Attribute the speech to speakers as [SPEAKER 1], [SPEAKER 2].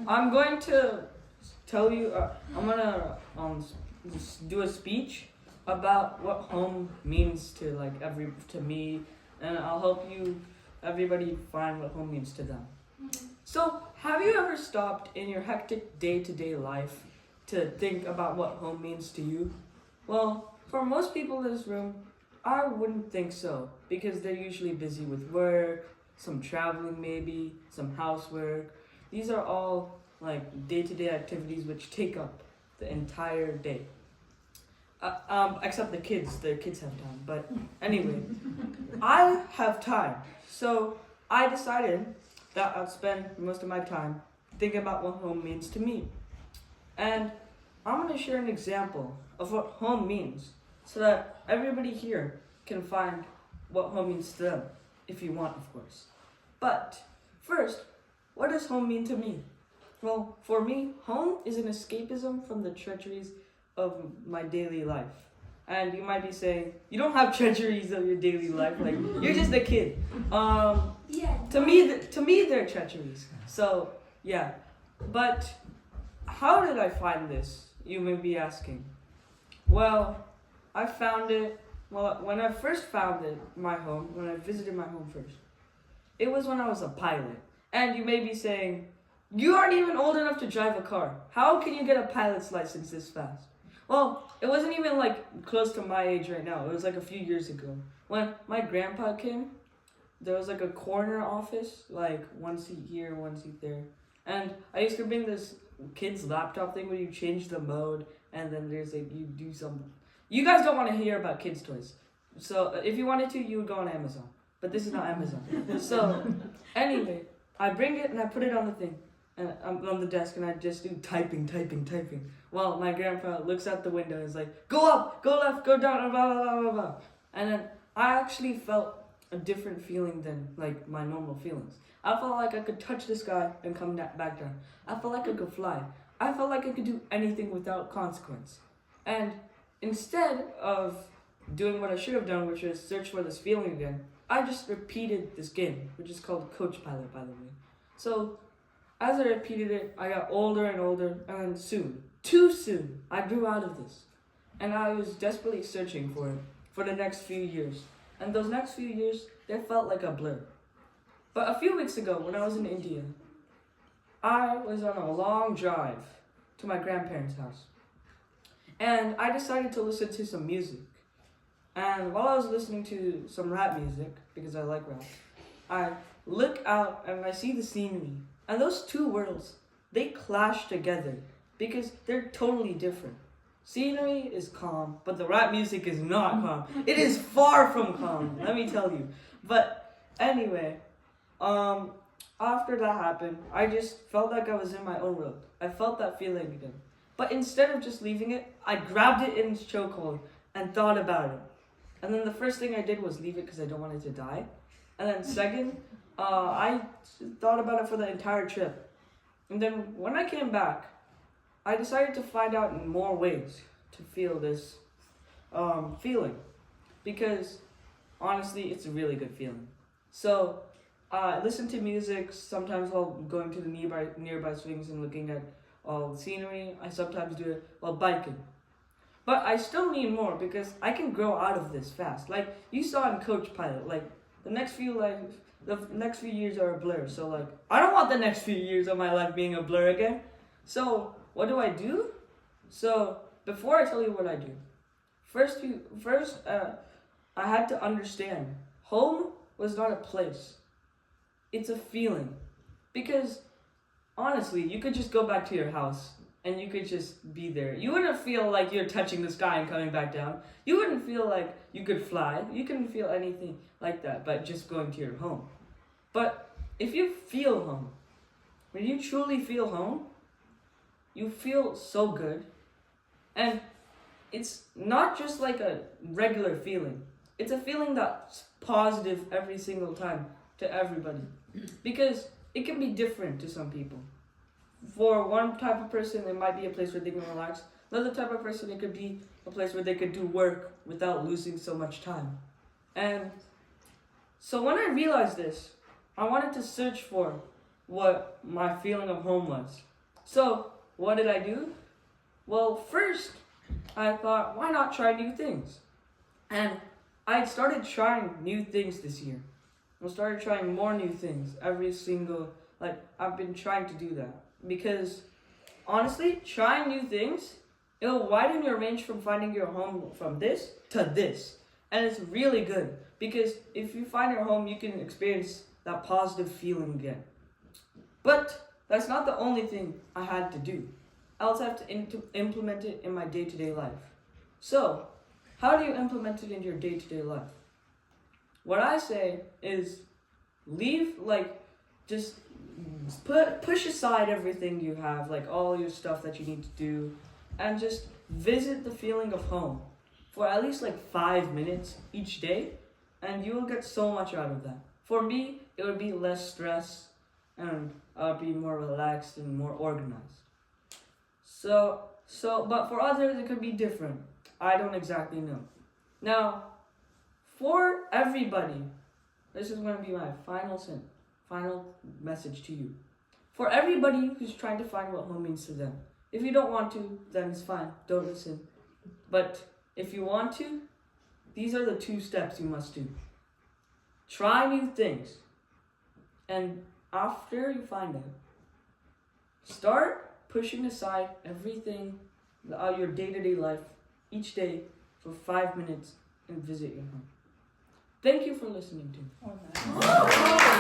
[SPEAKER 1] I'm going to tell you. I'm gonna do a speech about what home means to to me, and I'll help everybody find what home means to them. So, have you ever stopped in your hectic day-to-day life to think about what home means to you? Well, for most people in this room, I wouldn't think so because they're usually busy with work, some traveling maybe, some housework. These are all like day-to-day activities which take up the entire day. Except the kids. The kids have time. But anyway, I have time. So I decided that I'd spend most of my time thinking about what home means to me. And I'm going to share an example of what home means so that everybody here can find what home means to them, if you want, of course. But first, what does home mean to me? Well, for me, home is an escapism from the treacheries of my daily life. And you might be saying, you don't have treacheries of your daily life, like you're just a kid. To me, they're treacheries. So yeah, but how did I find this? You may be asking. Well, I found it. Well, when I first found it, when I visited my home first, it was when I was a pilot. And you may be saying, you aren't even old enough to drive a car. How can you get a pilot's license this fast? Well, it wasn't even like close to my age right now. It was like a few years ago. When my grandpa came, there was like a corner office, like one seat here, one seat there. And I used to bring this kid's laptop thing where you change the mode and then there's like, you do something. You guys don't want to hear about kids' toys. So if you wanted to, you would go on Amazon. But this is not Amazon. So anyway, I bring it and I put it on the thing. And I'm on the desk and I just do typing. Well, my grandpa looks out the window and is like, go up, go left, go down, blah, blah, blah, blah, blah. And then I actually felt a different feeling than like my normal feelings. I felt like I could touch the sky and come back down. I felt like I could fly. I felt like I could do anything without consequence. And instead of doing what I should have done, which is search for this feeling again, I just repeated this game, which is called Coach Pilot, by the way. So as I repeated it, I got older and older, and too soon, I grew out of this. And I was desperately searching for it for the next few years. And those next few years, they felt like a blur. But a few weeks ago, when I was in India, I was on a long drive to my grandparents' house. And I decided to listen to some music. And while I was listening to some rap music, because I like rap, I look out and I see the scenery. And those two worlds, they clash together because they're totally different. Scenery is calm, but the rap music is not calm. It is far from calm, let me tell you. But anyway, after that happened, I just felt like I was in my own world. I felt that feeling again. But instead of just leaving it, I grabbed it in its chokehold and thought about it. And then the first thing I did was leave it because I don't want it to die. And then second, I thought about it for the entire trip. And then when I came back, I decided to find out in more ways to feel this feeling. Because honestly, it's a really good feeling. So I listen to music sometimes while going to the nearby swings and looking at all the scenery. I sometimes do it while biking. But I still need more because I can grow out of this fast. Like you saw in Coach Pilot, like the next few years are a blur. So like I don't want the next few years of my life being a blur again. So what do I do? So before I tell you what I do, first I had to understand home was not a place. It's a feeling. Because honestly, you could just go back to your house and you could just be there. You wouldn't feel like you're touching the sky and coming back down. You wouldn't feel like you could fly. You couldn't feel anything like that by just going to your home. But if you feel home, when you truly feel home, you feel so good. And it's not just like a regular feeling. It's a feeling that's positive every single time to everybody. Because it can be different to some people. For one type of person, it might be a place where they can relax. Another type of person, it could be a place where they could do work without losing so much time. And so when I realized this, I wanted to search for what my feeling of home was. So, what did I do? Well, first, I thought, why not try new things? And I started trying new things this year. I started trying more new things I've been trying to do that. Because, honestly, trying new things, it'll widen your range from finding your home from this to this. And it's really good. Because if you find your home, you can experience that positive feeling again. But that's not the only thing I had to do. I also have to implement it in my day-to-day life. So, how do you implement it in your day-to-day life? What I say is just push aside everything you have, like all your stuff that you need to do, and just visit the feeling of home for at least 5 minutes each day, and you will get so much out of that. For me, it would be less stress, and I'll be more relaxed and more organized. But for others, it could be different. I don't exactly know. Now, for everybody, this is going to be my final message to you. For everybody who's trying to find what home means to them. If you don't want to, then it's fine. Don't listen. But if you want to, these are the 2 steps you must do. Try new things. And after you find them, start pushing aside everything, your day-to-day life, each day for 5 minutes and visit your home. Thank you for listening to me.